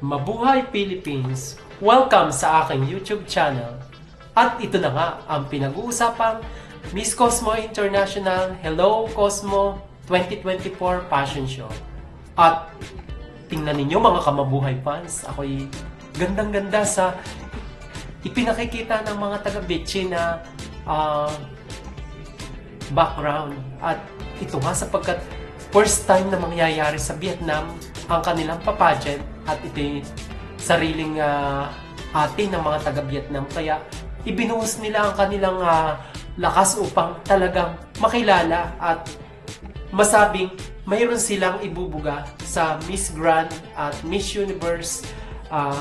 Mabuhay Philippines! Welcome sa aking YouTube channel. At ito na nga ang pinag-uusapang Miss Cosmo International Hello Cosmo 2024 Fashion Show. At tingnan ninyo mga kamabuhay fans, ako'y gandang-ganda sa ipinakikita ng mga taga-Bitchy na background. At ito nga sapagkat first time na mangyayari sa Vietnam ang kanilang papageant at ito'y sariling atin ng mga taga-Vietnam. Kaya ibinuhos nila ang kanilang lakas upang talagang makilala at masabing mayroon silang ibubuga sa Miss Grand at Miss Universe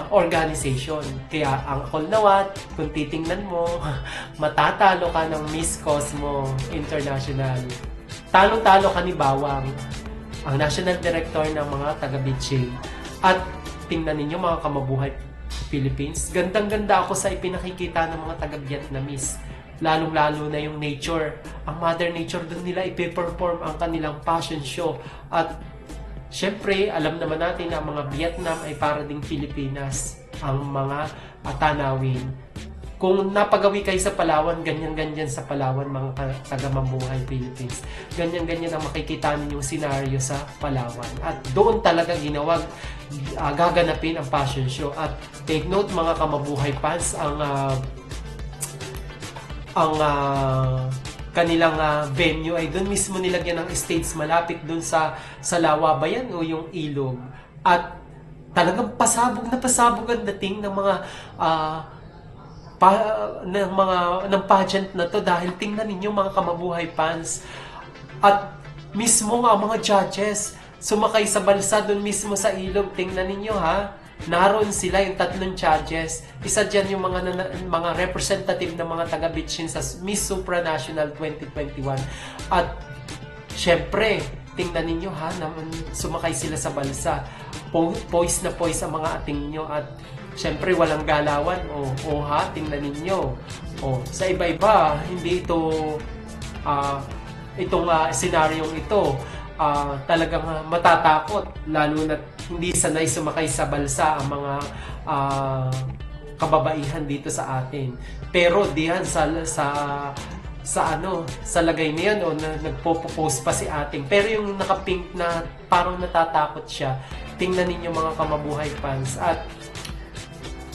organization. Kaya ang Kolnawat, kung titingnan mo, matatalo ka ng Miss Cosmo International. Talong-talo ka ni Bawang, ang National Director ng mga taga-Bitchy. At tingnan ninyo mga kamabuhay Philippines, gandang-ganda ako sa ipinakikita ng mga taga-Vietnamese. Lalong-lalo na yung nature. Ang Mother Nature, doon nila ipe-perform ang kanilang fashion show. At syempre, alam naman natin na ang mga Vietnam ay para ding Pilipinas ang mga tanawin. Kung napagawi kayo sa Palawan, ganyan-ganyan sa Palawan, mga taga-mabuhay Philippines. Ganyan-ganyan ang makikita ninyong senaryo sa Palawan. At doon talaga gaganapin ang fashion show. At take note mga kamabuhay fans, ang kanilang venue ay doon mismo nilagyan ng stage malapit doon sa Lawa ba yan o yung Ilog. At talagang pasabog ang dating ng mga ng pageant na to dahil tingnan ninyo mga kamabuhay fans. At mismo ang mga judges sumakay sa balsa doon mismo sa ilog. Tingnan ninyo ha. Naroon sila yung tatlong judges. Isa dyan yung mga representative ng mga taga-Bitchin sa Miss Supranational 2021. At syempre, tingnan ninyo ha, sumakay sila sa balsa. Poise na poise ang mga ating nyo. At syempre, walang galawan. O ha, tingnan ninyo. Sa iba-iba, hindi ito itong senaryong ito talagang matatakot, lalo na hindi sanay sumakay sa balsa ang mga kababaihan dito sa atin. Pero diyan sa lagay na yan nagpo-post pa si ating. Pero yung naka-pink na parang natatakot siya. Tingnan ninyo mga kamabuhay fans. At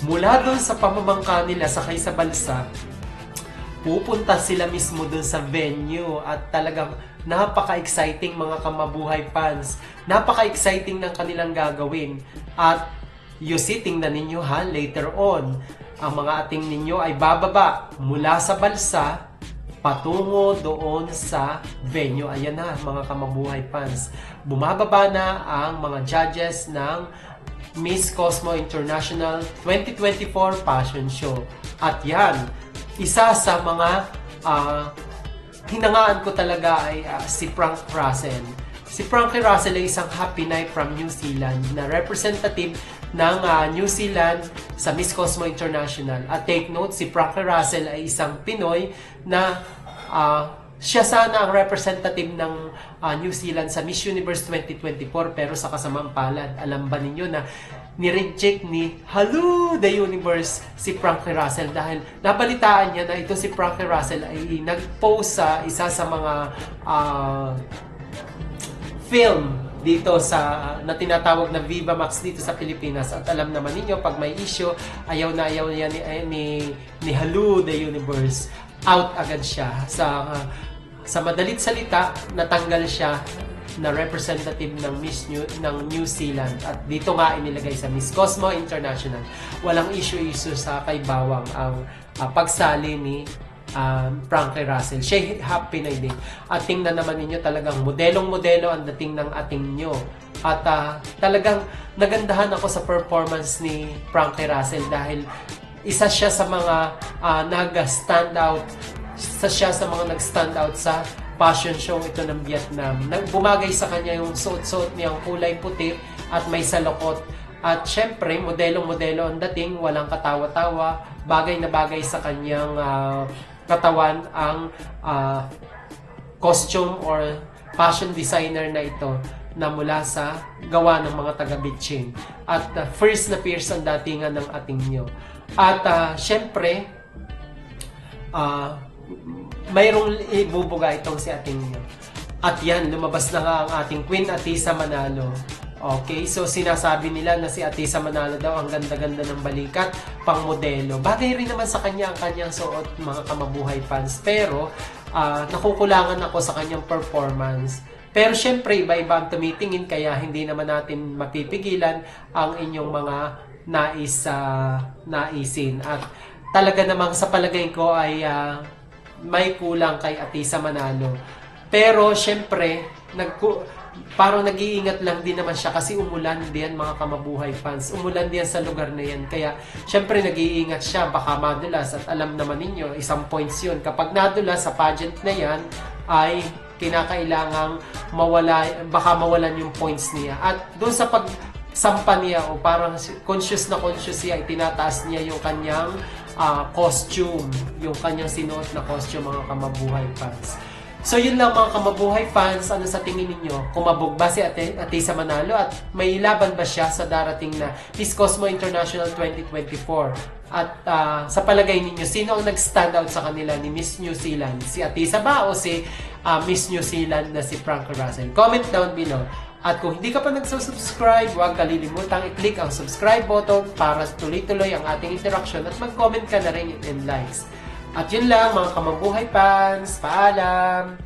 mula doon sa pamamangka nila sakay sa balsa, pupunta sila mismo doon sa venue at talagang napaka-exciting mga kamabuhay fans. Napaka-exciting ng kanilang gagawin. At you see, tingnan ninyo ha, later on, ang mga ating ninyo ay bababa mula sa balsa patungo doon sa venue. Ayan na mga kamabuhay fans. Bumababa na ang mga judges ng Miss Cosmo International 2024 Fashion Show. At yan, isa sa mga hinangaan ko talaga ay si Frank Russell. Si Frankie Russell ay isang happy knight from New Zealand na representative ng New Zealand sa Miss Cosmo International. At take note, si Frankie Russell ay isang Pinoy na siya sana ang representative ng New Zealand sa Miss Universe 2024, pero sa kasamang palad, alam ba ninyo na ni-reject ni Hello the Universe si Frankie Russell dahil nabalitaan niya na ito si Frankie Russell ay nag-post sa isa sa mga film dito na tinatawag na Viva Max dito sa Pilipinas. At alam naman ninyo, pag may issue, ayaw na ni Hello the Universe. Out agad siya. Sa madalit salita, natanggal siya na representative ng New Zealand. At dito nga inilagay sa Miss Cosmo International. Walang issue sa kay Bawang ang pagsali ni Frankie Russell. Siya happy na din. At tingnan naman ninyo, talagang modelong-modelo ang dating ng ating nyo. At talagang nagandahan ako sa performance ni Frankie Russell dahil isa siya sa mga nag-stand out sa fashion show ito ng Vietnam. Bumagay sa kanya yung suot-suot niyang kulay puti at may salokot. At syempre, modelong-modelo ang dating, walang katawa-tawa, bagay na bagay sa kanyang katawan ang costume or fashion designer na ito. na mula sa gawa ng mga taga-Bitchin. At fierce na fierce ang datingan ng ating nyo. At syempre, mayroong ibubuga itong si ating nyo. At yan, lumabas na nga ang ating Queen Atisa Manalo. Okay, so sinasabi nila na si Atisa Manalo daw ang ganda-ganda ng balikat, pang modelo. Bagay rin naman sa kanya ang kanyang suot, mga kamabuhay fans. Pero, nakukulangan ako sa kanyang performance. Pero syempre, iba-iba ang tumitingin, kaya hindi naman natin mapipigilan ang inyong mga naisin. At talaga namang sa palagay ko ay may kulang kay Atisa Manalo. Pero syempre, parang nag-iingat lang din naman siya kasi umulan din mga kamabuhay fans. Umulan din sa lugar na yan. Kaya syempre nag-iingat siya, baka madulas. At alam naman ninyo, isang points yun. Kapag nadulas sa pageant na yan, ay kinakailangang baka mawalan yung points niya. At doon sa pagsampa niya, o parang conscious siya, tinataas niya yung kanyang costume, yung kanyang sinuot na costume, mga kamabuhay fans. So yun lang mga kamabuhay fans, ano sa tingin ninyo? Kumabog ba si Atisa Manalo at may laban ba siya sa darating na Miss Cosmo International 2024? At sa palagay ninyo, sino ang nag-stand out sa kanila ni Miss New Zealand? Si Atisa ba o si Miss New Zealand na si Franca Russell? Comment down below. At kung hindi ka pa nagsusubscribe, huwag kalilimutang i-click ang subscribe button para tuloy-tuloy ang ating interaction at mag-comment ka na rin and likes. At yun lang mga kamabuhay fans, paalam!